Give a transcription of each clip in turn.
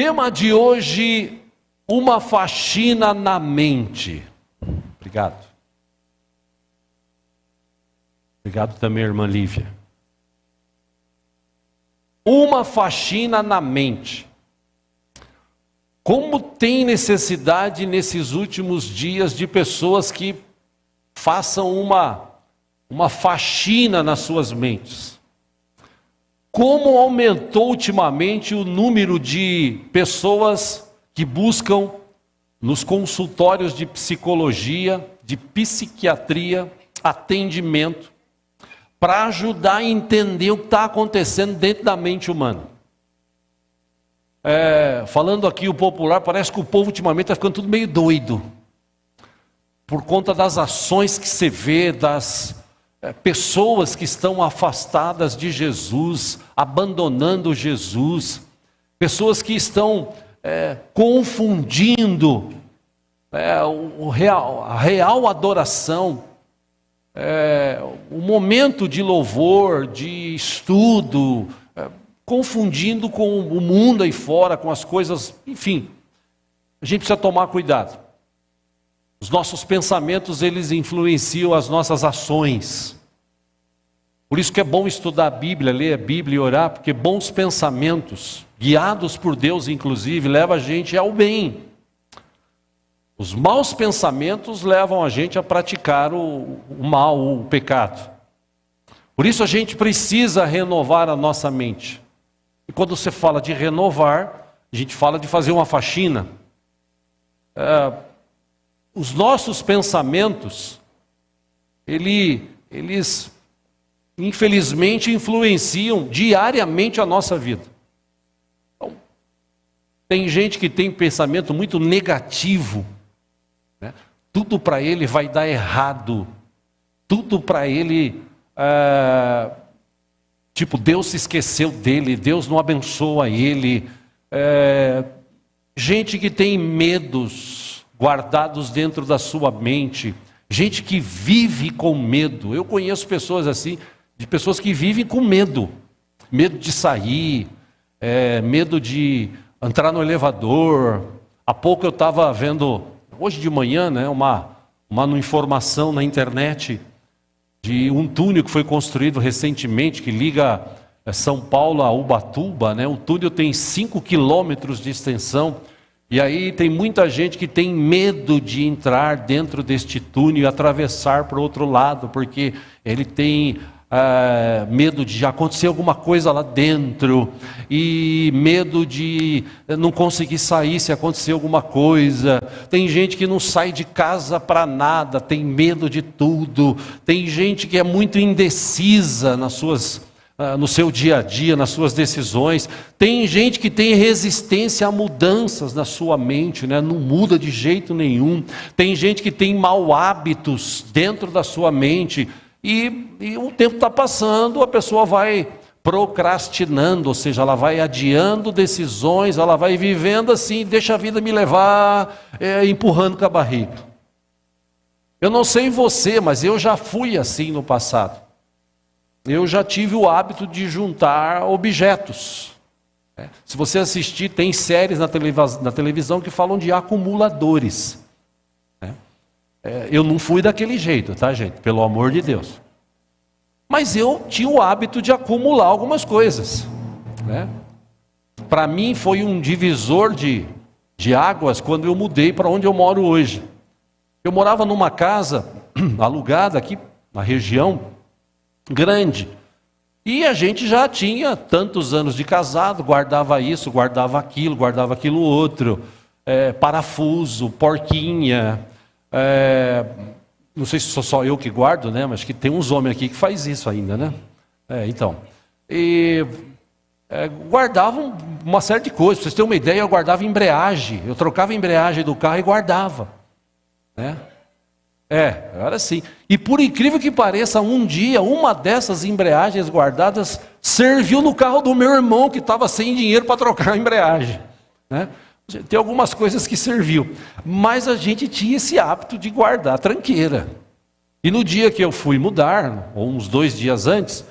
tema de hoje, uma faxina na mente. Obrigado. Obrigado também, irmã Lívia. Uma faxina na mente. Como tem necessidade nesses últimos dias de pessoas que façam uma faxina nas suas mentes. Como aumentou ultimamente o número de pessoas que buscam nos consultórios de psicologia, de psiquiatria, atendimento, para ajudar a entender o que está acontecendo dentro da mente humana. Falando aqui o popular, parece que o povo ultimamente está ficando tudo meio doido, por conta das ações que você vê, das pessoas que estão afastadas de Jesus, abandonando Jesus, pessoas que estão confundindo a real adoração, o momento de louvor, de estudo, confundindo com o mundo aí fora, com as coisas, enfim. A gente precisa tomar cuidado. Os nossos pensamentos, eles influenciam as nossas ações. Por isso que é bom estudar a Bíblia, ler a Bíblia e orar, porque bons pensamentos, guiados por Deus inclusive, levam a gente ao bem. Os maus pensamentos levam a gente a praticar o mal, o pecado. Por isso a gente precisa renovar a nossa mente. E quando você fala de renovar, a gente fala de fazer uma faxina. Os nossos pensamentos, eles infelizmente influenciam diariamente a nossa vida. Então, tem gente que tem pensamento muito negativo, né? Tudo para ele vai dar errado, tudo para ele, tipo, Deus se esqueceu dele, Deus não abençoa ele. Gente que tem medos guardados dentro da sua mente, gente que vive com medo. Eu conheço pessoas assim, de pessoas que vivem com medo de sair, medo de entrar no elevador. Há pouco eu estava vendo, hoje de manhã, né, uma informação na internet de um túnel que foi construído recentemente, que liga São Paulo a Ubatuba, né? O túnel tem 5 quilômetros de extensão, e aí tem muita gente que tem medo de entrar dentro deste túnel e atravessar para o outro lado, porque ele tem medo de acontecer alguma coisa lá dentro, e medo de não conseguir sair se acontecer alguma coisa. Tem gente que não sai de casa para nada, tem medo de tudo. Tem gente que é muito indecisa no seu dia a dia, nas suas decisões. Tem gente que tem resistência a mudanças na sua mente, né? Não muda de jeito nenhum. Tem gente que tem mau hábitos dentro da sua mente, e o tempo está passando, a pessoa vai procrastinando, ou seja, ela vai adiando decisões, ela vai vivendo assim, deixa a vida me levar, empurrando com a barriga. Eu não sei você, mas eu já fui assim no passado. Eu já tive o hábito de juntar objetos. Se você assistir, tem séries na televisão que falam de acumuladores. Eu não fui daquele jeito, tá, gente? Pelo amor de Deus. Mas eu tinha o hábito de acumular algumas coisas, né? Para mim foi um divisor de águas quando eu mudei para onde eu moro hoje. Eu morava numa casa alugada aqui na região, grande. E a gente já tinha tantos anos de casado, guardava isso, guardava aquilo outro. Parafuso, porquinha. Não sei se sou só eu que guardo, né? Mas que tem uns homens aqui que faz isso ainda, né? Então. Guardavam uma série de coisas. Para vocês terem uma ideia, eu guardava embreagem. Eu trocava a embreagem do carro e guardava, né? Era assim. E por incrível que pareça, um dia, uma dessas embreagens guardadas serviu no carro do meu irmão, que estava sem dinheiro para trocar a embreagem, né? Tem algumas coisas que serviu, mas a gente tinha esse hábito de guardar a tranqueira. E no dia que eu fui mudar, ou uns 2 dias antes,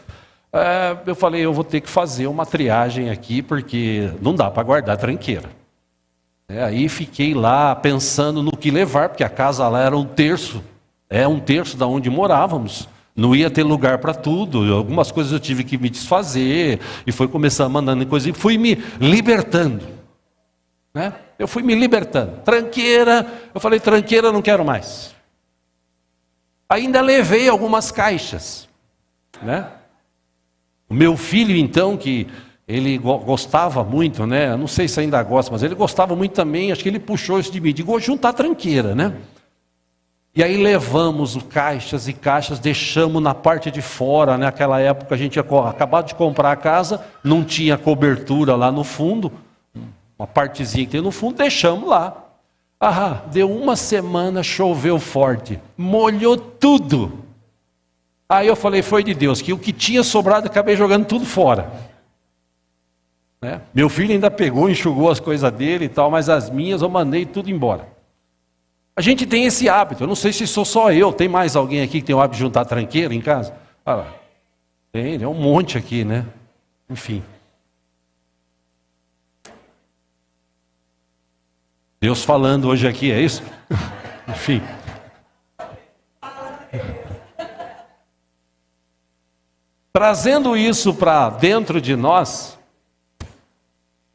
eu falei, eu vou ter que fazer uma triagem aqui, porque não dá para guardar a tranqueira. Aí fiquei lá pensando no que levar, porque a casa lá era um terço da onde morávamos. Não ia ter lugar para tudo, algumas coisas eu tive que me desfazer, e foi começar mandando coisas, e fui me libertando. Eu fui me libertando. Tranqueira, eu falei, tranqueira, não quero mais. Ainda levei algumas caixas. O meu filho, então, que ele gostava muito, eu não sei se ainda gosta, mas ele gostava muito também, acho que ele puxou isso de mim, vou juntar tranqueira, E aí levamos caixas e caixas, deixamos na parte de fora, naquela época a gente tinha acabado de comprar a casa, não tinha cobertura lá no fundo, uma partezinha que tem no fundo, deixamos lá. Deu uma semana, choveu forte, molhou tudo. Aí eu falei, foi de Deus, que o que tinha sobrado, acabei jogando tudo fora. Meu filho ainda pegou, enxugou as coisas dele e tal, mas as minhas eu mandei tudo embora. A gente tem esse hábito, eu não sei se sou só eu, tem mais alguém aqui que tem o hábito de juntar tranqueira em casa? Tem um monte aqui, Enfim. Deus falando hoje aqui, é isso? Enfim. Trazendo isso para dentro de nós,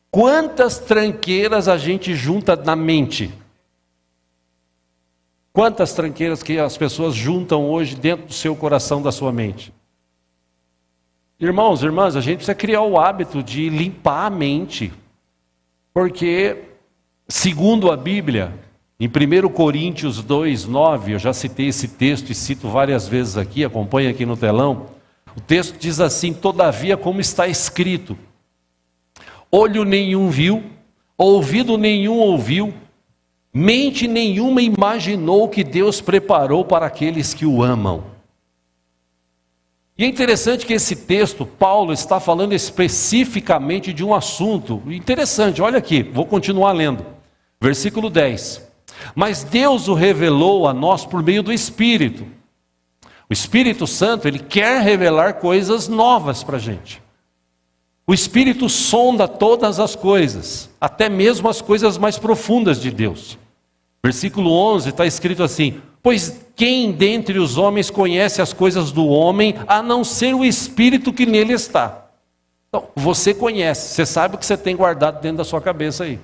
quantas tranqueiras a gente junta na mente? Quantas tranqueiras que as pessoas juntam hoje dentro do seu coração, da sua mente? Irmãos, irmãs, a gente precisa criar o hábito de limpar a mente, porque, segundo a Bíblia, em 1 Coríntios 2:9, eu já citei esse texto e cito várias vezes aqui, acompanha aqui no telão, o texto diz assim, todavia, como está escrito, olho nenhum viu, ouvido nenhum ouviu, mente nenhuma imaginou que Deus preparou para aqueles que o amam. E é interessante que esse texto, Paulo está falando especificamente de um assunto interessante, olha aqui, vou continuar lendo, versículo 10. Mas Deus o revelou a nós por meio do Espírito. O Espírito Santo, ele quer revelar coisas novas para a gente. O Espírito sonda todas as coisas, até mesmo as coisas mais profundas de Deus. Versículo 11 está escrito assim, pois quem dentre os homens conhece as coisas do homem, a não ser o Espírito que nele está? Então, você conhece, você sabe o que você tem guardado dentro da sua cabeça aí.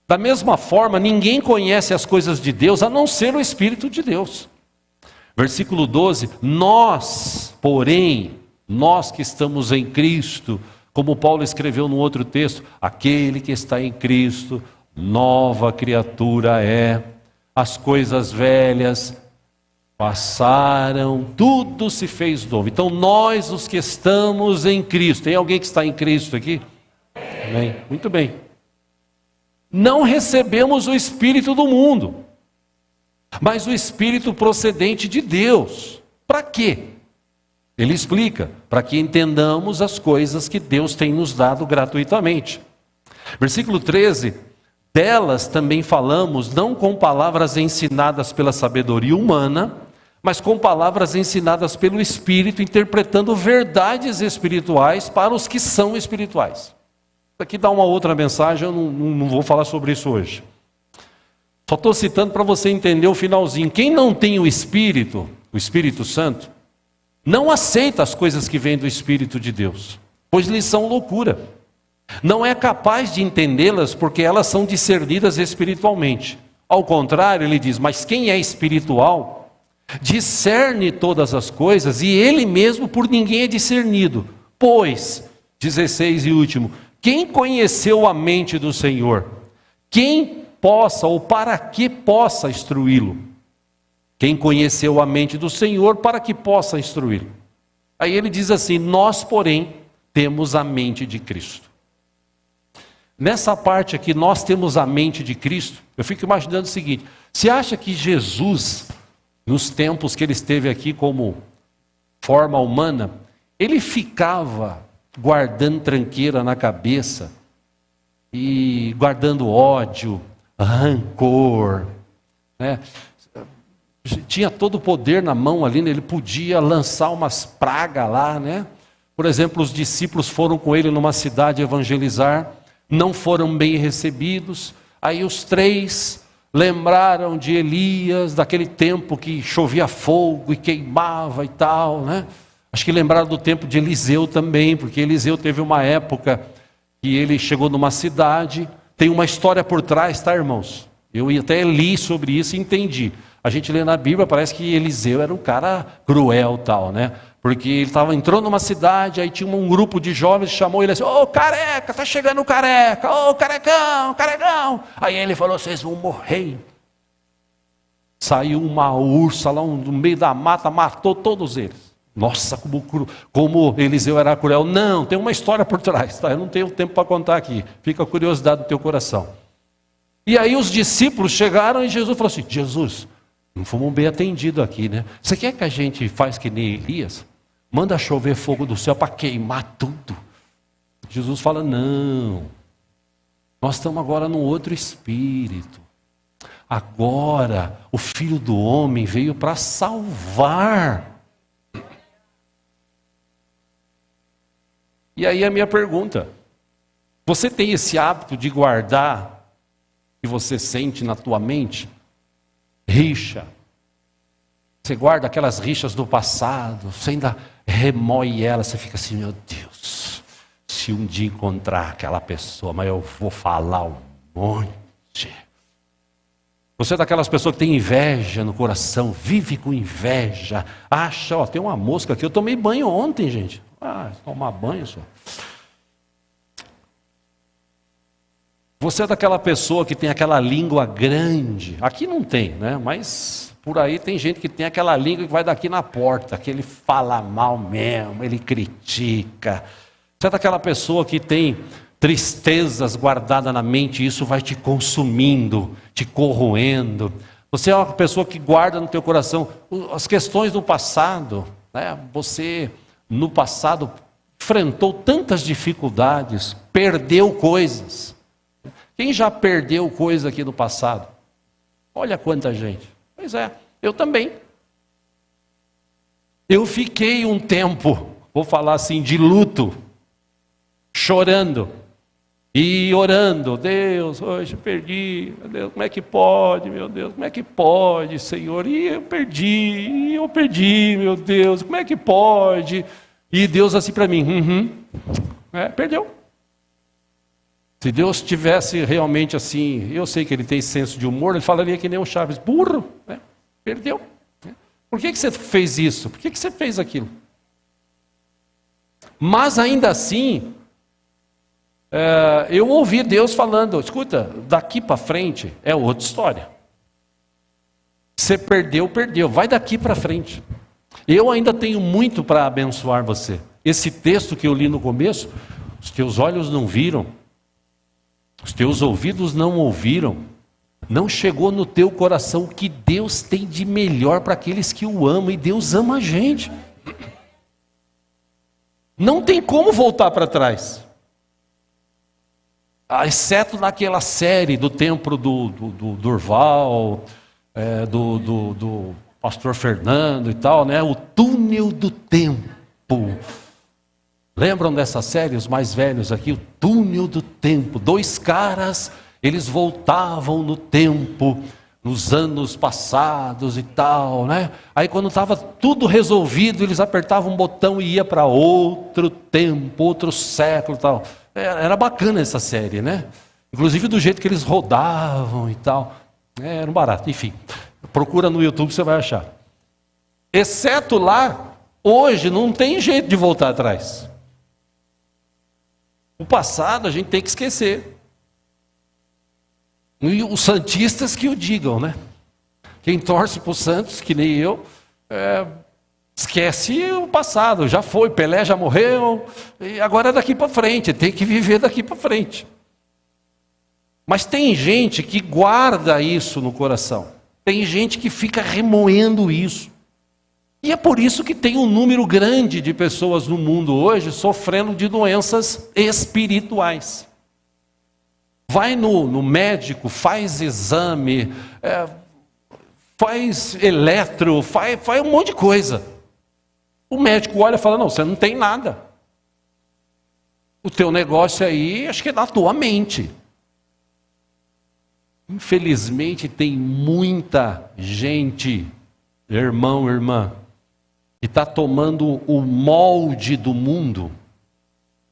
Da mesma forma, ninguém conhece as coisas de Deus, a não ser o Espírito de Deus. Versículo 12, nós, porém, nós que estamos em Cristo, como Paulo escreveu no outro texto, aquele que está em Cristo, nova criatura é, as coisas velhas passaram, tudo se fez novo. Então nós os que estamos em Cristo, tem alguém que está em Cristo aqui? Amém. Muito bem. Não recebemos o Espírito do mundo, mas o Espírito procedente de Deus. Para quê? Ele explica, para que entendamos as coisas que Deus tem nos dado gratuitamente. Versículo 13, delas também falamos, não com palavras ensinadas pela sabedoria humana, mas com palavras ensinadas pelo Espírito, interpretando verdades espirituais para os que são espirituais. Aqui dá uma outra mensagem, eu não vou falar sobre isso hoje. Só estou citando para você entender o finalzinho. Quem não tem o Espírito Santo, não aceita as coisas que vêm do Espírito de Deus, pois lhes são loucura. Não é capaz de entendê-las porque elas são discernidas espiritualmente. Ao contrário, ele diz, mas quem é espiritual, discerne todas as coisas e ele mesmo por ninguém é discernido. Pois, 16 e último, quem conheceu a mente do Senhor? Quem possa ou para que possa instruí-lo? Quem conheceu a mente do Senhor para que possa instruí-lo? Aí ele diz assim, nós porém temos a mente de Cristo. Nessa parte aqui, nós temos a mente de Cristo, eu fico imaginando o seguinte, você acha que Jesus, nos tempos que ele esteve aqui como forma humana, ele ficava guardando tranqueira na cabeça, e guardando ódio, rancor, tinha todo o poder na mão ali, ele podia lançar umas pragas lá, Por exemplo, os discípulos foram com ele numa cidade evangelizar, não foram bem recebidos, Aí os três lembraram de Elias, daquele tempo que chovia fogo e queimava e tal, né? Acho que lembraram do tempo de Eliseu também, porque Eliseu teve uma época que ele chegou numa cidade, tem uma história por trás, tá, irmãos? Eu até li sobre isso e entendi. A gente lê na Bíblia, parece que Eliseu era um cara cruel tal, né? Porque ele entrou numa cidade, aí tinha um grupo de jovens, chamou ele assim, ô careca, tá chegando o careca, ô carecão, carecão. Aí ele falou, vocês vão morrer. Saiu uma ursa lá no meio da mata, matou todos eles. Nossa, como Eliseu era cruel. Não, tem uma história por trás, tá? Eu não tenho tempo para contar aqui. Fica a curiosidade do teu coração. E aí os discípulos chegaram e Jesus falou assim, Jesus, não fomos bem atendidos aqui, né? Você quer que a gente faz que nem Elias? Manda chover fogo do céu para queimar tudo. Jesus fala, não. Nós estamos agora num outro espírito. Agora, o Filho do Homem veio para salvar. E aí a minha pergunta, você tem esse hábito de guardar que você sente na tua mente? Rixa. Você guarda aquelas rixas do passado, você ainda remoe ela, você fica assim, meu Deus, se um dia encontrar aquela pessoa, mas eu vou falar um monte. Você é daquelas pessoas que tem inveja no coração, vive com inveja, acha, ó, tem uma mosca aqui, eu tomei banho ontem, gente. Tomar banho só. Você é daquela pessoa que tem aquela língua grande, aqui não tem, né? Mas por aí tem gente que tem aquela língua que vai daqui na porta, que ele fala mal mesmo, ele critica. Você é daquela pessoa que tem tristezas guardadas na mente, e isso vai te consumindo, te corroendo. Você é uma pessoa que guarda no teu coração as questões do passado, né? Você no passado enfrentou tantas dificuldades, perdeu coisas. Quem já perdeu coisa aqui no passado? Olha quanta gente. Pois é, eu também. Eu fiquei um tempo, vou falar assim, de luto, chorando e orando. Deus, hoje eu perdi, meu Deus, como é que pode, meu Deus, como é que pode, Senhor? E eu perdi, meu Deus, como é que pode? E Deus assim para mim, perdeu. Se Deus tivesse realmente assim, eu sei que ele tem senso de humor, ele falaria que nem o Chaves, burro, né? Perdeu. Por que você fez isso? Por que você fez aquilo? Mas ainda assim, eu ouvi Deus falando, escuta, daqui para frente é outra história. Você perdeu, vai daqui para frente. Eu ainda tenho muito para abençoar você. Esse texto que eu li no começo, os teus olhos não viram, os teus ouvidos não ouviram, não chegou no teu coração o que Deus tem de melhor para aqueles que o amam, e Deus ama a gente. Não tem como voltar para trás. Exceto naquela série do templo do Durval, do pastor Fernando e tal, né? O túnel do tempo. Lembram dessa série, os mais velhos aqui? O túnel do tempo. 2 caras, eles voltavam no tempo, nos anos passados e tal, né? Aí quando estava tudo resolvido, eles apertavam um botão e ia para outro tempo, outro século e tal. Era bacana essa série, né? Inclusive do jeito que eles rodavam e tal. Era um barato, enfim. Procura no YouTube, você vai achar. Exceto lá, hoje não tem jeito de voltar atrás. O passado a gente tem que esquecer. E os santistas que o digam, né? Quem torce para os Santos, que nem eu, esquece o passado. Já foi, Pelé já morreu, e agora é daqui para frente, tem que viver daqui para frente. Mas tem gente que guarda isso no coração. Tem gente que fica remoendo isso. E é por isso que tem um número grande de pessoas no mundo hoje sofrendo de doenças espirituais. Vai no médico, faz exame, faz eletro, faz um monte de coisa. O médico olha e fala, não, você não tem nada. O teu negócio aí, acho que é da tua mente. Infelizmente tem muita gente, irmão, irmã, que está tomando o molde do mundo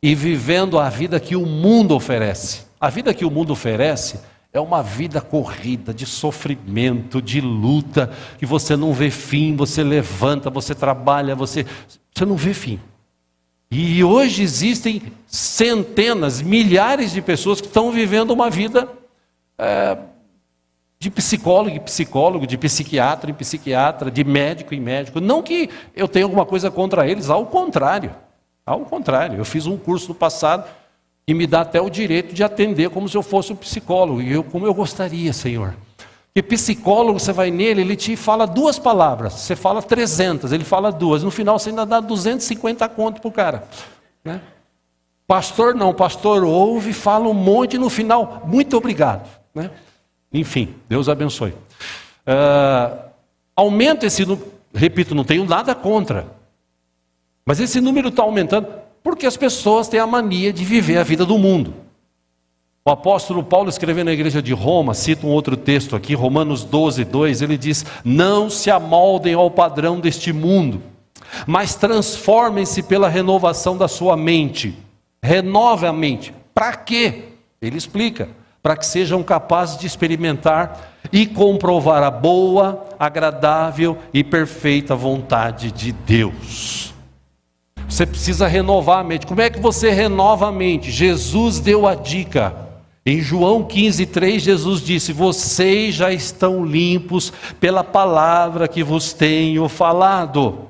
e vivendo a vida que o mundo oferece. A vida que o mundo oferece é uma vida corrida, de sofrimento, de luta, que você não vê fim, você levanta, você trabalha, você não vê fim. E hoje existem centenas, milhares de pessoas que estão vivendo uma vida de psicólogo em psicólogo, de psiquiatra em psiquiatra, de médico em médico. Não que eu tenha alguma coisa contra eles, ao contrário. Ao contrário, eu fiz um curso no passado que me dá até o direito de atender como se eu fosse um psicólogo. E como eu gostaria, Senhor. Porque psicólogo, você vai nele, ele te fala 2 palavras, você fala 300, ele fala 2. No final você ainda dá 250 conto para o cara. Né? Pastor não, pastor ouve, fala um monte e no final, muito obrigado. Né? Enfim, Deus abençoe. Aumenta esse número, repito, não tenho nada contra. Mas esse número está aumentando porque as pessoas têm a mania de viver a vida do mundo. O apóstolo Paulo, escrevendo na igreja de Roma, cita um outro texto aqui, Romanos 12, 2, ele diz: não se amoldem ao padrão deste mundo, mas transformem-se pela renovação da sua mente. Renove a mente. Para quê? Ele explica: para que sejam capazes de experimentar e comprovar a boa, agradável e perfeita vontade de Deus. Você precisa renovar a mente. Como é que você renova a mente? Jesus deu a dica. Em João 15:3, Jesus disse: vocês já estão limpos pela palavra que vos tenho falado.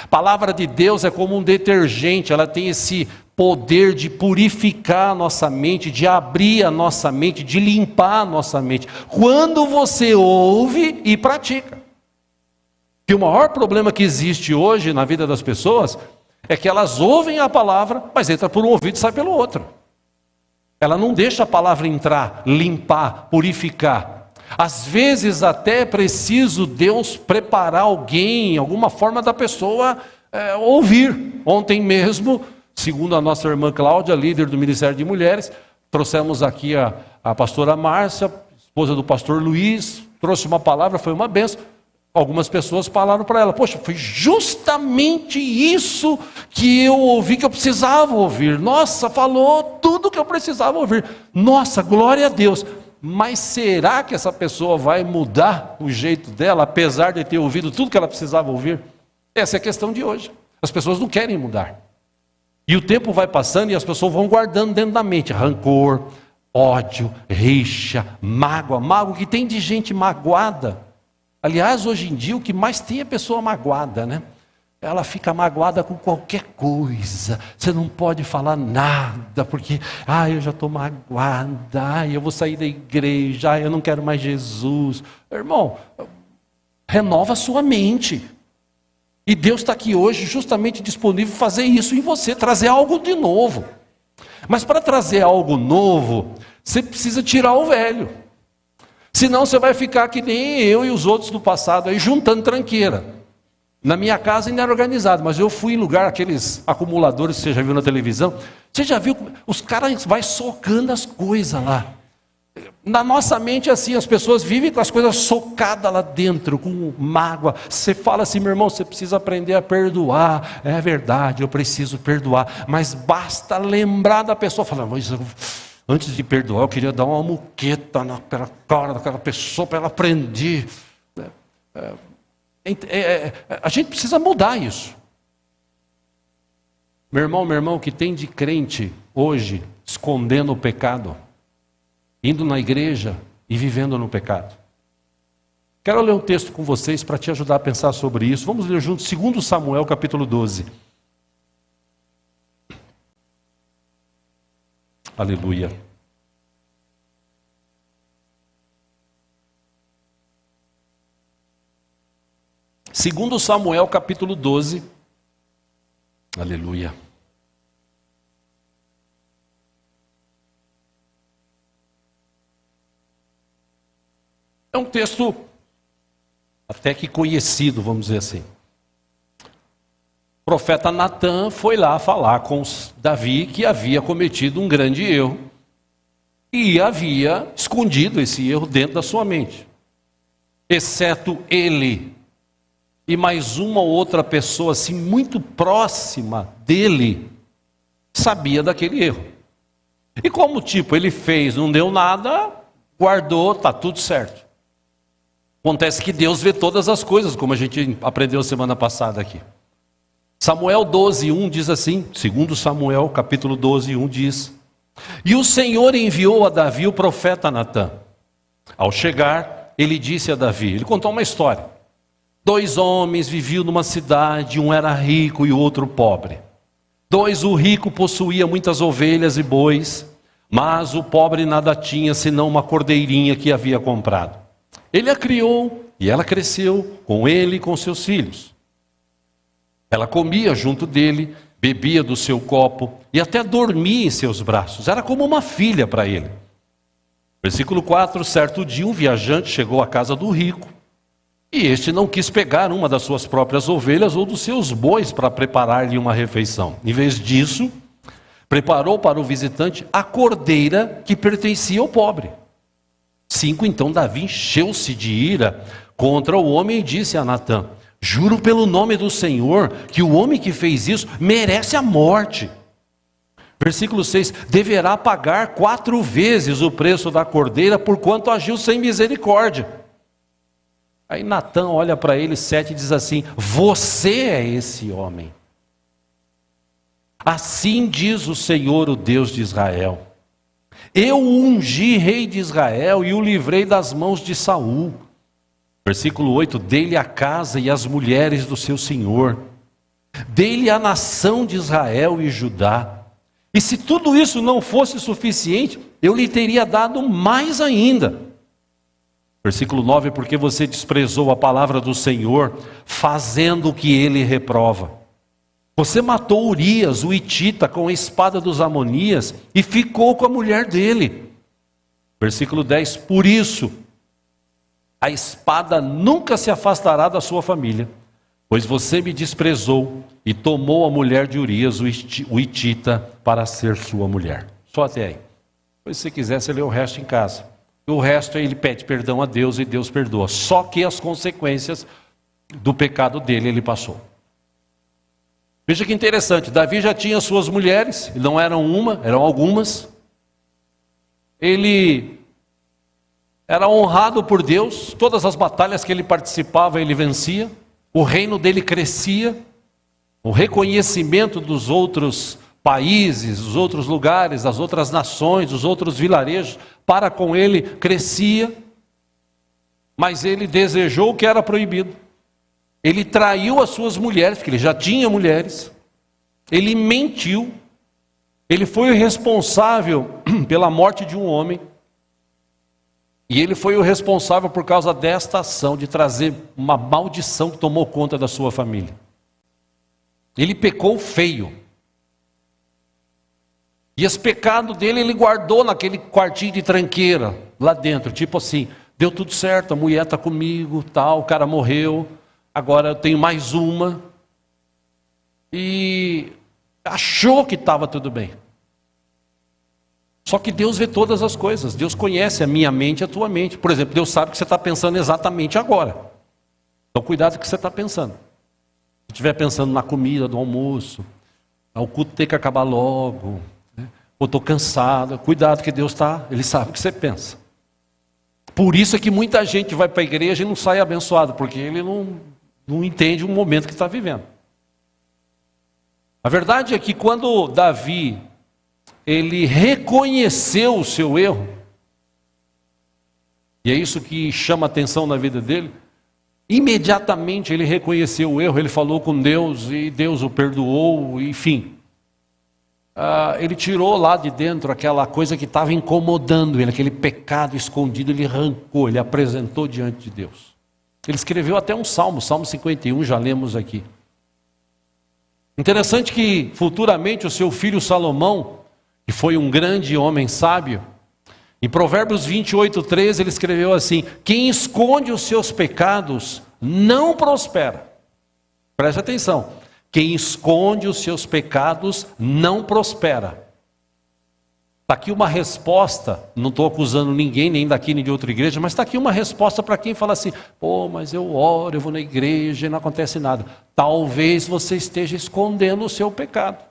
A palavra de Deus é como um detergente, ela tem esse poder de purificar a nossa mente, de abrir a nossa mente, de limpar a nossa mente. Quando você ouve e pratica. E o maior problema que existe hoje na vida das pessoas é que elas ouvem a palavra, mas entra por um ouvido e sai pelo outro. Ela não deixa a palavra entrar, limpar, purificar. Às vezes até é preciso Deus preparar alguém, alguma forma da pessoa ouvir. Ontem mesmo, segundo a nossa irmã Cláudia, líder do Ministério de Mulheres, trouxemos aqui a pastora Márcia, esposa do pastor Luiz, trouxe uma palavra, foi uma bênção. Algumas pessoas falaram para ela: poxa, foi justamente isso que eu ouvi, que eu precisava ouvir. Nossa, falou tudo que eu precisava ouvir. Nossa, glória a Deus. Mas será que essa pessoa vai mudar o jeito dela, apesar de ter ouvido tudo que ela precisava ouvir? Essa é a questão de hoje. As pessoas não querem mudar. E o tempo vai passando e as pessoas vão guardando dentro da mente rancor, ódio, rixa, mágoa. Mágoa que tem de gente magoada. Aliás, hoje em dia o que mais tem é pessoa magoada, né? Ela fica magoada com qualquer coisa. Você não pode falar nada, porque eu já estou magoada, eu vou sair da igreja, eu não quero mais Jesus. Irmão, renova a sua mente. E Deus está aqui hoje justamente disponível para fazer isso em você, trazer algo de novo. Mas para trazer algo novo, você precisa tirar o velho. Senão você vai ficar que nem eu e os outros do passado, aí juntando tranqueira. Na minha casa ainda era organizado, mas eu fui em lugar, aqueles acumuladores que você já viu na televisão. Você já viu, os caras vão socando as coisas lá. Na nossa mente é assim, as pessoas vivem com as coisas socadas lá dentro, com mágoa. Você fala assim: meu irmão, você precisa aprender a perdoar. É verdade, eu preciso perdoar. Mas basta lembrar da pessoa, falar: mas antes de perdoar, eu queria dar uma muqueta na cara daquela pessoa para ela aprender. A gente precisa mudar isso. Meu irmão, o que tem de crente hoje escondendo o pecado, indo na igreja e vivendo no pecado. Quero ler um texto com vocês para te ajudar a pensar sobre isso. Vamos ler juntos 2 Samuel capítulo 12. Aleluia. Segundo Samuel capítulo 12. Aleluia. É um texto até que conhecido, vamos dizer assim. O profeta Natã foi lá falar com Davi que havia cometido um grande erro. e havia escondido esse erro dentro da sua mente. Exceto ele e mais uma ou outra pessoa assim muito próxima dele sabia daquele erro. E como ele fez, não deu nada, guardou, está tudo certo. Acontece que Deus vê todas as coisas, como a gente aprendeu semana passada aqui. Samuel 12:1 diz assim, segundo Samuel capítulo 12:1 diz: E o Senhor enviou a Davi o profeta Natã. Ao chegar, ele disse a Davi, ele contou uma história. 2 homens viviam numa cidade, um era rico e o outro pobre. O rico possuía muitas ovelhas e bois, mas o pobre nada tinha, senão uma cordeirinha que havia comprado. Ele a criou e ela cresceu com ele e com seus filhos. Ela comia junto dele, bebia do seu copo e até dormia em seus braços. Era como uma filha para ele. Versículo 4, certo dia um viajante chegou à casa do rico e este não quis pegar uma das suas próprias ovelhas ou dos seus bois para preparar-lhe uma refeição. Em vez disso, preparou para o visitante a cordeira que pertencia ao pobre. 5, então Davi encheu-se de ira contra o homem e disse a Natã: Juro pelo nome do Senhor que o homem que fez isso merece a morte. Versículo 6, deverá pagar 4 vezes o preço da cordeira, porquanto agiu sem misericórdia. Aí Natã olha para ele, 7, e diz assim: Você é esse homem. Assim diz o Senhor, o Deus de Israel: Eu o ungi rei de Israel e o livrei das mãos de Saul. Versículo 8, dei-lhe a casa e as mulheres do seu senhor. Dei-lhe a nação de Israel e Judá. E se tudo isso não fosse suficiente, eu lhe teria dado mais ainda. Versículo 9, porque você desprezou a palavra do Senhor, fazendo o que ele reprova. Você matou Urias, o hitita, com a espada dos Amonias, e ficou com a mulher dele. Versículo 10, por isso, a espada nunca se afastará da sua família, pois você me desprezou e tomou a mulher de Urias, o hitita, para ser sua mulher. Só até aí. Depois, se você quiser, você lê o resto em casa. E o resto ele pede perdão a Deus e Deus perdoa. Só que as consequências do pecado dele ele passou. Veja que interessante, Davi já tinha suas mulheres, e não eram uma, eram algumas. Ele era honrado por Deus, todas as batalhas que ele participava ele vencia, o reino dele crescia, o reconhecimento dos outros países, dos outros lugares, das outras nações, dos outros vilarejos, para com ele crescia, mas ele desejou o que era proibido. Ele traiu as suas mulheres, porque ele já tinha mulheres, ele mentiu, ele foi o responsável pela morte de um homem, e ele foi o responsável por causa desta ação, de trazer uma maldição que tomou conta da sua família. Ele pecou feio. E esse pecado dele ele guardou naquele quartinho de tranqueira, lá dentro, tipo assim, deu tudo certo, a mulher está comigo, tal, o cara morreu, agora eu tenho mais uma. E achou que estava tudo bem. Só que Deus vê todas as coisas, Deus conhece a minha mente e a tua mente. Por exemplo, Deus sabe o que você está pensando exatamente agora. Então cuidado com o que você está pensando. Se estiver pensando na comida do almoço, o culto tem que acabar logo, né? Ou estou cansado, cuidado que Deus está, Ele sabe o que você pensa. Por isso é que muita gente vai para a igreja e não sai abençoado, porque ele não entende o momento que está vivendo. A verdade é que quando Davi ele reconheceu o seu erro, e é isso que chama atenção na vida dele, imediatamente ele reconheceu o erro, ele falou com Deus e Deus o perdoou, enfim. Ele tirou lá de dentro aquela coisa que estava incomodando ele, aquele pecado escondido, ele arrancou, ele apresentou diante de Deus. Ele escreveu até um salmo, Salmo 51, já lemos aqui. Interessante que futuramente o seu filho Salomão, que foi um grande homem sábio, em Provérbios 28:13 ele escreveu assim: quem esconde os seus pecados não prospera. Preste atenção, quem esconde os seus pecados não prospera, Está aqui uma resposta, não estou acusando ninguém, nem daqui nem de outra igreja, mas está aqui uma resposta para quem fala assim, pô, mas eu oro, eu vou na igreja e não acontece nada. Talvez você esteja escondendo o seu pecado.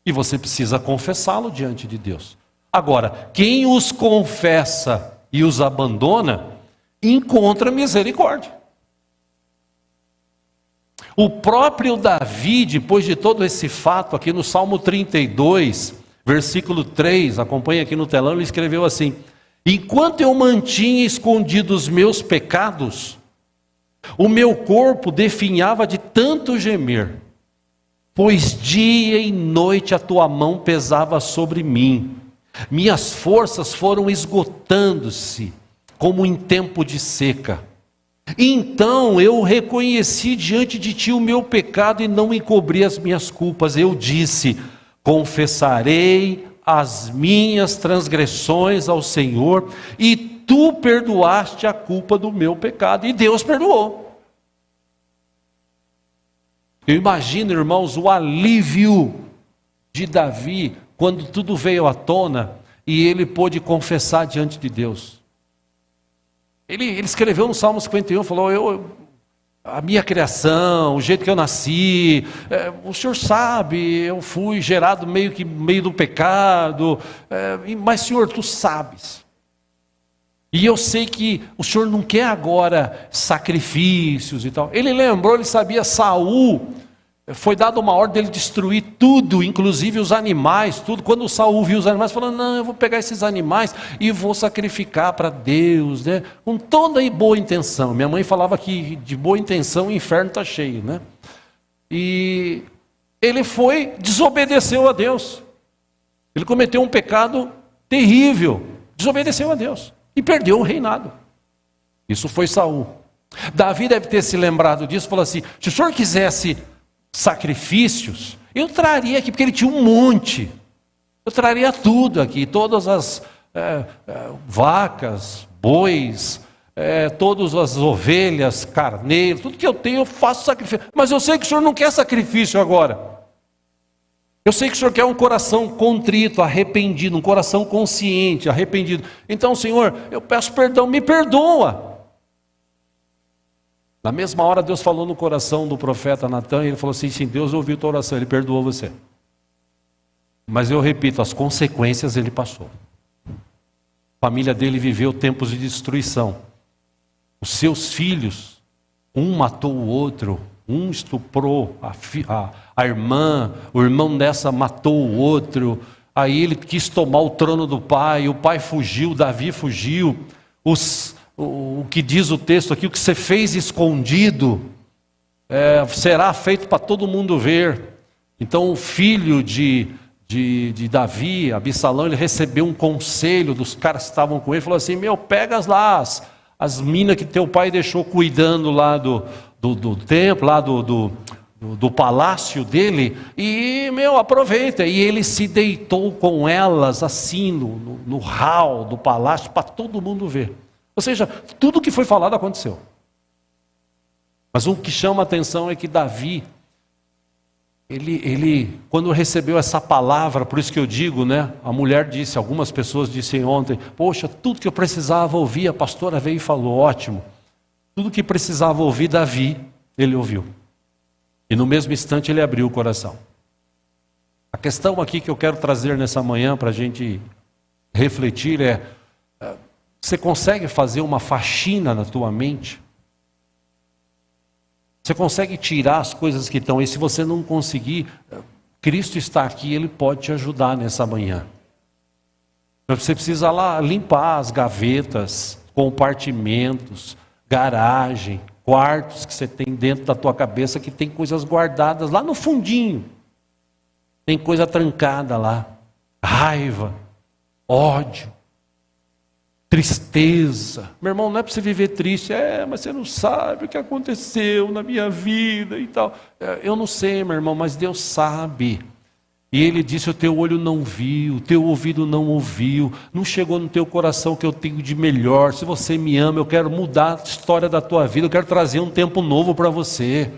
E você precisa confessá-lo diante de Deus. Agora, quem os confessa e os abandona, encontra misericórdia. O próprio Davi, depois de todo esse fato, aqui no Salmo 32, versículo 3, acompanha aqui no telão, ele escreveu assim: enquanto eu mantinha escondidos os meus pecados, o meu corpo definhava de tanto gemer, pois dia e noite a tua mão pesava sobre mim, minhas forças foram esgotando-se, como em tempo de seca. Então eu reconheci diante de ti o meu pecado e não encobri as minhas culpas. Eu disse: confessarei as minhas transgressões ao Senhor, e tu perdoaste a culpa do meu pecado. E Deus perdoou. Eu imagino, irmãos, o alívio de Davi quando tudo veio à tona e ele pôde confessar diante de Deus. Ele escreveu no Salmo 51, falou, a minha criação, o jeito que eu nasci, o Senhor sabe, eu fui gerado meio do pecado, mas Senhor, tu sabes. E eu sei que o Senhor não quer agora sacrifícios e tal. Ele lembrou, ele sabia, Saul, foi dada uma ordem dele destruir tudo, inclusive os animais, tudo. Quando Saul viu os animais, falou, não, eu vou pegar esses animais e vou sacrificar para Deus, né? Com toda e boa intenção. Minha mãe falava que de boa intenção o inferno está cheio, né? E ele desobedeceu a Deus. Ele cometeu um pecado terrível, desobedeceu a Deus e perdeu o reinado. Isso foi Saul. Davi deve ter se lembrado disso, falou assim, se o Senhor quisesse sacrifícios, eu traria aqui, porque ele tinha um monte, eu traria tudo aqui, todas as vacas, bois, todas as ovelhas, carneiros, tudo que eu tenho eu faço sacrifício, mas eu sei que o Senhor não quer sacrifício agora, eu sei que o Senhor quer um coração contrito, arrependido, um coração consciente, arrependido, então Senhor, eu peço perdão, me perdoa. Na mesma hora Deus falou no coração do profeta Natan, e ele falou assim, sim, Deus ouviu tua oração, ele perdoou você. Mas eu repito, as consequências ele passou. A família dele viveu tempos de destruição. Os seus filhos, um matou o outro, um estuprou a irmã, o irmão dessa matou o outro, aí ele quis tomar o trono do pai, o pai fugiu, Davi fugiu, o que diz o texto aqui, o que você fez escondido, será feito para todo mundo ver. Então o filho de Davi, Absalão, ele recebeu um conselho dos caras que estavam com ele, falou assim, pega lá as minas que teu pai deixou cuidando lá do templo, lá do palácio dele, e aproveita. E ele se deitou com elas assim no hall do palácio para todo mundo ver. Ou seja, tudo o que foi falado aconteceu. Mas o que chama a atenção é que Davi, ele quando recebeu essa palavra, por isso que eu digo, né? A mulher disse, algumas pessoas disseram ontem, poxa, tudo que eu precisava ouvir, a pastora veio e falou, ótimo. Tudo que precisava ouvir, Davi, ele ouviu. E no mesmo instante ele abriu o coração. A questão aqui que eu quero trazer nessa manhã para a gente refletir você consegue fazer uma faxina na tua mente? Você consegue tirar as coisas que estão aí? Se você não conseguir, Cristo está aqui, Ele pode te ajudar nessa manhã. Você precisa lá limpar as gavetas, compartimentos, garagem, quartos que você tem dentro da tua cabeça que tem coisas guardadas lá no fundinho. Tem coisa trancada lá. Raiva, ódio, tristeza. Meu irmão, não é para você viver triste, mas você não sabe o que aconteceu na minha vida e tal. Eu não sei, meu irmão, mas Deus sabe. E Ele disse, o teu olho não viu, o teu ouvido não ouviu, não chegou no teu coração o que eu tenho de melhor. Se você me ama, eu quero mudar a história da tua vida, eu quero trazer um tempo novo para você.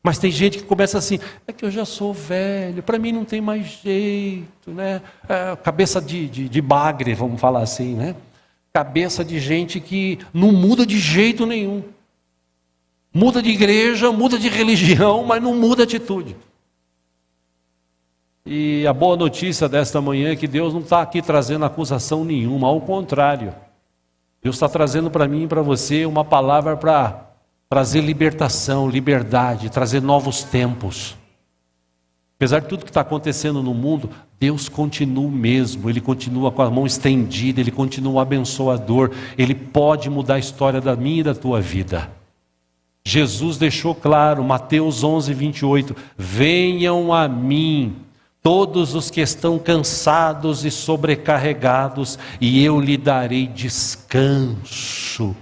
Mas tem gente que começa assim, é que eu já sou velho, para mim não tem mais jeito, né? Cabeça de bagre, vamos falar assim, né? Cabeça de gente que não muda de jeito nenhum. Muda de igreja, muda de religião, mas não muda de atitude. E a boa notícia desta manhã é que Deus não está aqui trazendo acusação nenhuma, ao contrário. Deus está trazendo para mim e para você uma palavra para trazer libertação, liberdade, trazer novos tempos. Apesar de tudo que está acontecendo no mundo, Deus continua o mesmo, Ele continua com a mão estendida, Ele continua abençoador, Ele pode mudar a história da minha e da tua vida. Jesus deixou claro, Mateus 11, 28, venham a mim, todos os que estão cansados e sobrecarregados, e eu lhe darei descanso.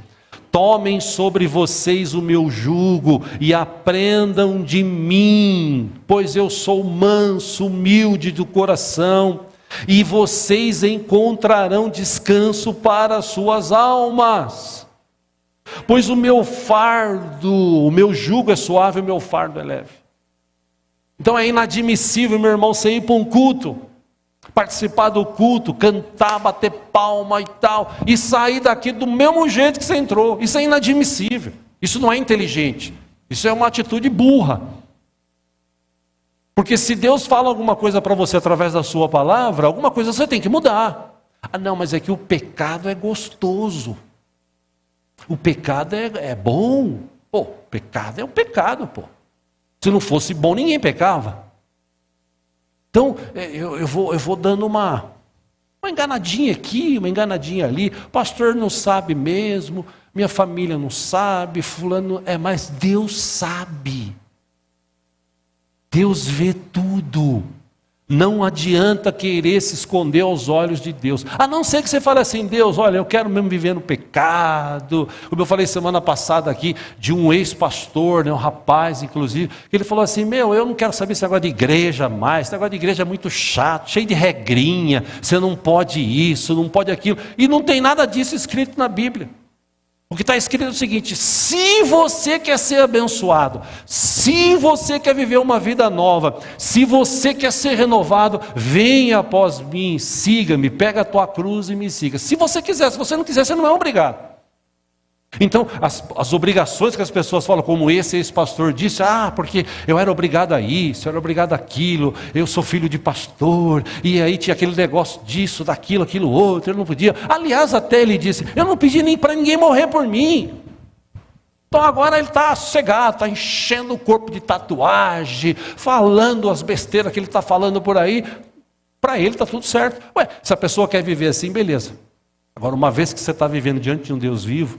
Tomem sobre vocês o meu jugo e aprendam de mim, pois eu sou manso, humilde do coração, e vocês encontrarão descanso para as suas almas. Pois o meu fardo, o meu jugo é suave, o meu fardo é leve. Então é inadmissível, meu irmão, você ir para um culto, participar do culto, cantar, bater palma e tal, e sair daqui do mesmo jeito que você entrou. Isso é inadmissível, isso não é inteligente, isso é uma atitude burra. Porque se Deus fala alguma coisa para você através da sua palavra, alguma coisa você tem que mudar. Ah não, mas é que o pecado é gostoso, o pecado é bom. Pô, pecado é um pecado, pô. Se não fosse bom, ninguém pecava. Então, eu vou dando uma enganadinha aqui, uma enganadinha ali. O pastor não sabe mesmo, minha família não sabe, fulano mas Deus sabe. Deus vê tudo. Não adianta querer se esconder aos olhos de Deus. A não ser que você fale assim, Deus, olha, eu quero mesmo viver no pecado. Como eu falei semana passada aqui, de um ex-pastor, né, um rapaz, inclusive, que ele falou assim, eu não quero saber esse negócio de igreja mais, esse negócio de igreja é muito chato, cheio de regrinha, você não pode isso, não pode aquilo. E não tem nada disso escrito na Bíblia. O que está escrito é o seguinte, se você quer ser abençoado, se você quer viver uma vida nova, se você quer ser renovado, venha após mim, siga-me, pega a tua cruz e me siga. Se você quiser, se você não quiser, você não é obrigado. Então, as obrigações que as pessoas falam, como esse ex-pastor disse, porque eu era obrigado a isso, eu era obrigado a aquilo, eu sou filho de pastor, e aí tinha aquele negócio disso, daquilo, aquilo outro, eu não podia. Aliás, até ele disse, eu não pedi nem para ninguém morrer por mim. Então agora ele está sossegado, está enchendo o corpo de tatuagem, falando as besteiras que ele está falando por aí, para ele está tudo certo. Se a pessoa quer viver assim, beleza. Agora, uma vez que você está vivendo diante de um Deus vivo,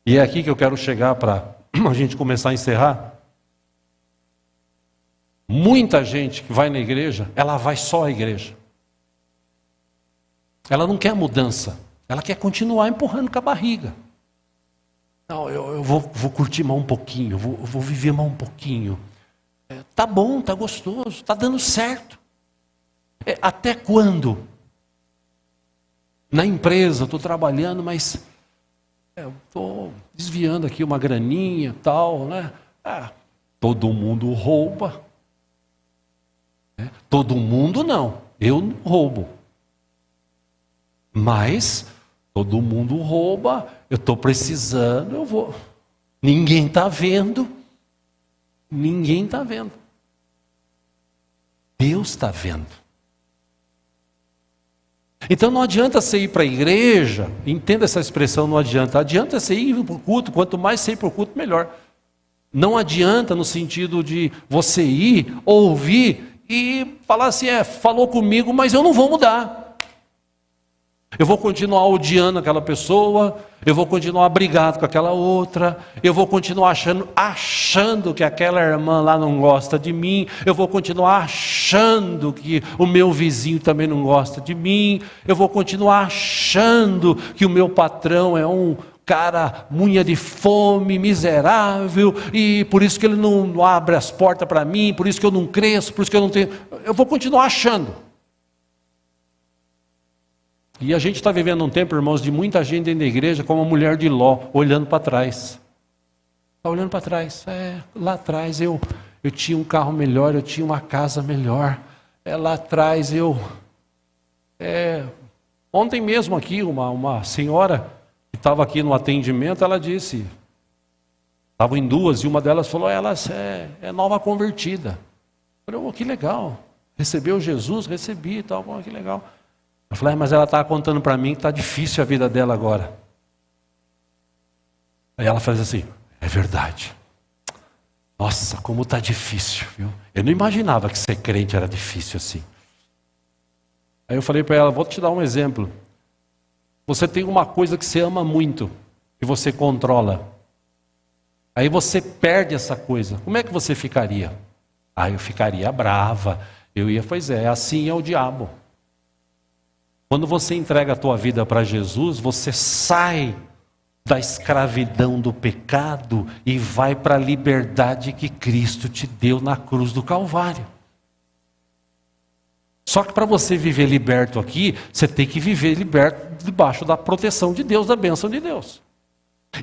e é aqui que eu quero chegar para a gente começar a encerrar. Muita gente que vai na igreja, ela vai só à igreja. Ela não quer mudança, ela quer continuar empurrando com a barriga. Não, eu vou curtir mais um pouquinho, eu vou viver mais um pouquinho. Tá bom, tá gostoso, tá dando certo. Até quando? Na empresa, estou trabalhando, mas eu estou desviando aqui uma graninha e tal, né? Todo mundo rouba. Todo mundo não, eu não roubo. Mas todo mundo rouba, eu estou precisando, eu vou. Ninguém está vendo. Ninguém está vendo. Deus está vendo. Então não adianta você ir para a igreja, entenda essa expressão, não adianta. Adianta você ir para o culto, quanto mais você ir para o culto, melhor. Não adianta no sentido de você ir, ouvir e falar assim, falou comigo, mas eu não vou mudar. Eu vou continuar odiando aquela pessoa, eu vou continuar brigado com aquela outra, eu vou continuar achando que aquela irmã lá não gosta de mim, eu vou continuar achando que o meu vizinho também não gosta de mim, eu vou continuar achando que o meu patrão é um cara unha de fome, miserável, e por isso que ele não abre as portas para mim, por isso que eu não cresço, por isso que eu não tenho... Eu vou continuar achando. E a gente está vivendo um tempo, irmãos, de muita gente dentro da igreja como a mulher de Ló, olhando para trás. Está olhando para trás. Lá atrás eu eu tinha um carro melhor, eu tinha uma casa melhor. Lá atrás ontem mesmo aqui, uma senhora que estava aqui no atendimento, ela disse, estavam em duas, e uma delas falou, ela é nova convertida. Eu falei, que legal, recebeu Jesus? Recebi e tal, que legal. Eu falei, mas ela estava contando para mim que está difícil a vida dela agora. Aí ela faz assim, é verdade. Nossa, como está difícil, viu? Eu não imaginava que ser crente era difícil assim. Aí eu falei para ela, vou te dar um exemplo. Você tem uma coisa que você ama muito, que você controla. Aí você perde essa coisa. Como é que você ficaria? Eu ficaria brava. Pois é, assim é o diabo. Quando você entrega a tua vida para Jesus, você sai da escravidão do pecado e vai para a liberdade que Cristo te deu na cruz do Calvário. Só que para você viver liberto aqui, você tem que viver liberto debaixo da proteção de Deus, da bênção de Deus.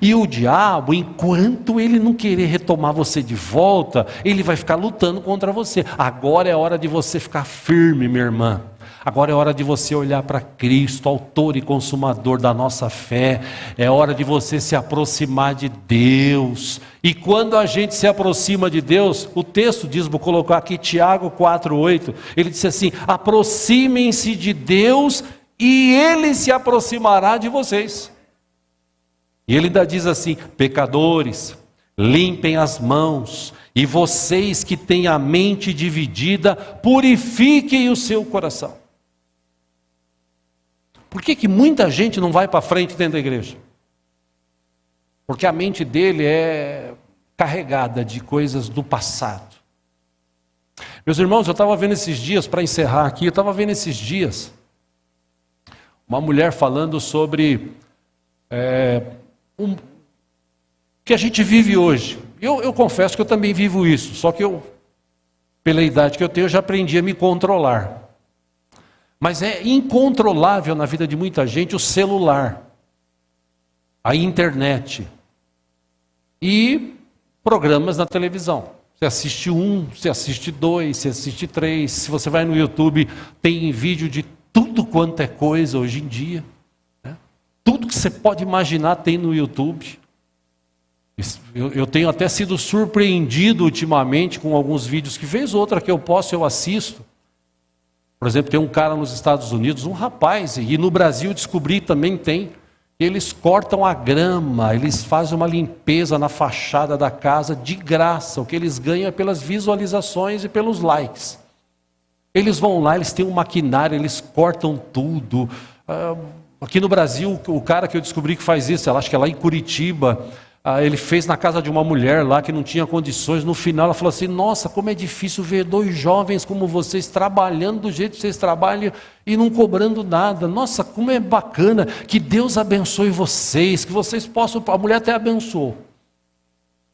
E o diabo, enquanto ele não querer retomar você de volta, ele vai ficar lutando contra você. Agora é hora de você ficar firme, minha irmã. Agora é hora de você olhar para Cristo, autor e consumador da nossa fé. É hora de você se aproximar de Deus. E quando a gente se aproxima de Deus, o texto diz, vou colocar aqui Tiago 4:8, ele disse assim, aproximem-se de Deus e Ele se aproximará de vocês. E ele ainda diz assim, pecadores, limpem as mãos, e vocês que têm a mente dividida, purifiquem o seu coração. Por que muita gente não vai para frente dentro da igreja? Porque a mente dele é carregada de coisas do passado. Meus irmãos, eu estava vendo esses dias, para encerrar aqui, uma mulher falando sobre o que a gente vive hoje. Eu confesso que eu também vivo isso, só que pela idade que eu tenho, eu já aprendi a me controlar. Mas é incontrolável na vida de muita gente o celular, a internet e programas na televisão. Você assiste você assiste 2, você assiste 3. Se você vai no YouTube, tem vídeo de tudo quanto é coisa hoje em dia. Né? Tudo que você pode imaginar tem no YouTube. Eu tenho até sido surpreendido ultimamente com alguns vídeos que vez ou outra que eu assisto. Por exemplo, tem um cara nos Estados Unidos, um rapaz, e no Brasil descobri também tem, eles cortam a grama, eles fazem uma limpeza na fachada da casa de graça, o que eles ganham é pelas visualizações e pelos likes. Eles vão lá, eles têm um maquinário, eles cortam tudo. Aqui no Brasil, o cara que eu descobri que faz isso, acho que é lá em Curitiba, ele fez na casa de uma mulher lá que não tinha condições. No final ela falou assim, nossa, como é difícil ver 2 jovens como vocês trabalhando do jeito que vocês trabalham e não cobrando nada. Nossa, como é bacana, que Deus abençoe vocês, que vocês possam, a mulher até abençoou.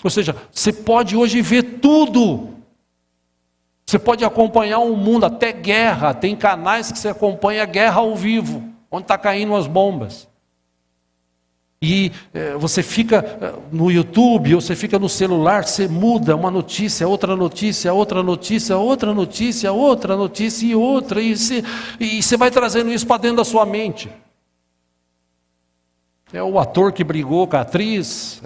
Ou seja, você pode hoje ver tudo. Você pode acompanhar o mundo, até guerra. Tem canais que você acompanha a guerra ao vivo, onde está caindo as bombas. E você fica no YouTube, ou você fica no celular, você muda uma notícia, outra notícia, outra notícia, outra notícia, outra notícia e outra, e você vai trazendo isso para dentro da sua mente. É o ator que brigou com a atriz,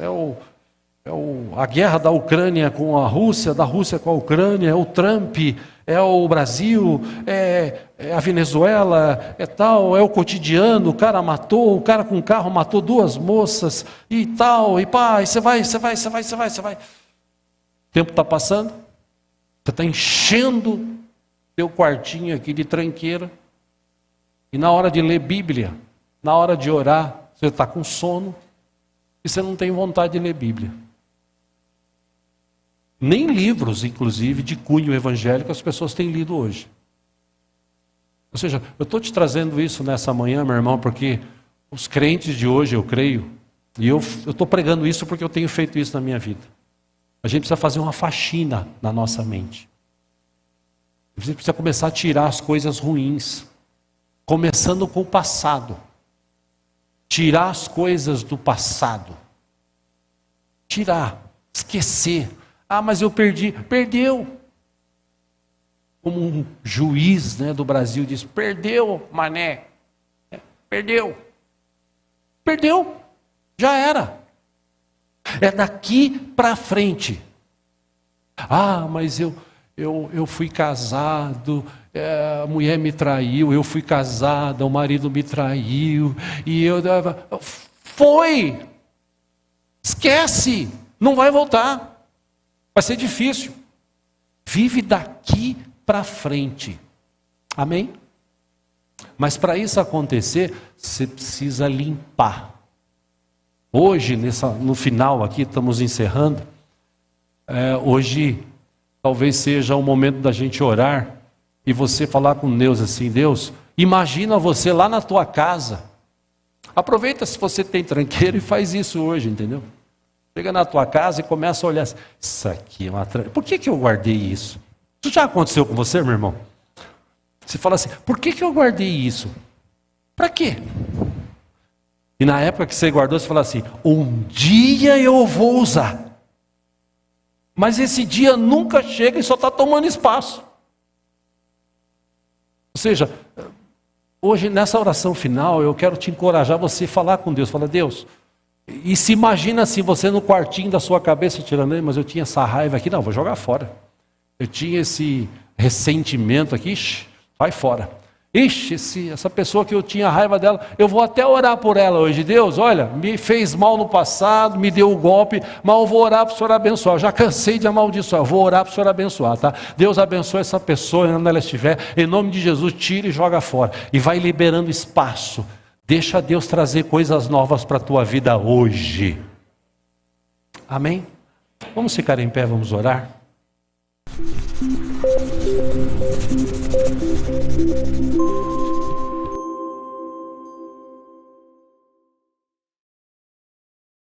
a guerra da Ucrânia com a Rússia, da Rússia com a Ucrânia, é o Trump, é o Brasil, é a Venezuela, é o cotidiano, o cara com carro matou 2 moças, e tal, e pá, e você vai. O tempo está passando, você está enchendo teu quartinho aqui de tranqueira, e na hora de ler Bíblia, na hora de orar, você está com sono, e você não tem vontade de ler Bíblia. Nem livros, inclusive, de cunho evangélico as pessoas têm lido hoje. Ou seja, eu estou te trazendo isso nessa manhã, meu irmão, porque os crentes de hoje, eu creio, e eu estou pregando isso porque eu tenho feito isso na minha vida. A gente precisa fazer uma faxina na nossa mente. A gente precisa começar a tirar as coisas ruins, começando com o passado. Tirar as coisas do passado. Tirar, esquecer. Ah, mas eu perdi. Perdeu. Como um juiz, né, do Brasil diz, perdeu, mané. Perdeu. Perdeu. Já era. É daqui para frente. Ah, mas eu fui casado, a mulher me traiu, eu fui casada, o marido me traiu, e eu... Foi! Esquece! Não vai voltar. Vai ser difícil. Vive daqui para frente. Amém? Mas para isso acontecer, você precisa limpar. Hoje, no final aqui, estamos encerrando. Hoje, talvez seja o momento da gente orar e você falar com Deus assim, Deus, imagina você lá na tua casa. Aproveita se você tem tranqueiro e faz isso hoje, entendeu? Chega na tua casa e começa a olhar assim, isso aqui é uma tranqueira. Por que eu guardei isso? Isso já aconteceu com você, meu irmão? Você fala assim, por que eu guardei isso? Para quê? E na época que você guardou, você fala assim, um dia eu vou usar. Mas esse dia nunca chega e só está tomando espaço. Ou seja, hoje nessa oração final, eu quero te encorajar você a falar com Deus. Fala, Deus, e se imagina assim, você no quartinho da sua cabeça, tirando, mas eu tinha essa raiva aqui, não, vou jogar fora. Eu tinha esse ressentimento aqui, vai fora. Ixi, essa pessoa que eu tinha raiva dela, eu vou até orar por ela hoje. Deus, olha, me fez mal no passado, me deu o golpe, mas eu vou orar para o Senhor abençoar. Eu já cansei de amaldiçoar, eu vou orar para o Senhor abençoar, tá? Deus abençoe essa pessoa, onde ela estiver, em nome de Jesus, tira e joga fora. E vai liberando espaço. Deixa Deus trazer coisas novas para a tua vida hoje. Amém? Vamos ficar em pé, vamos orar?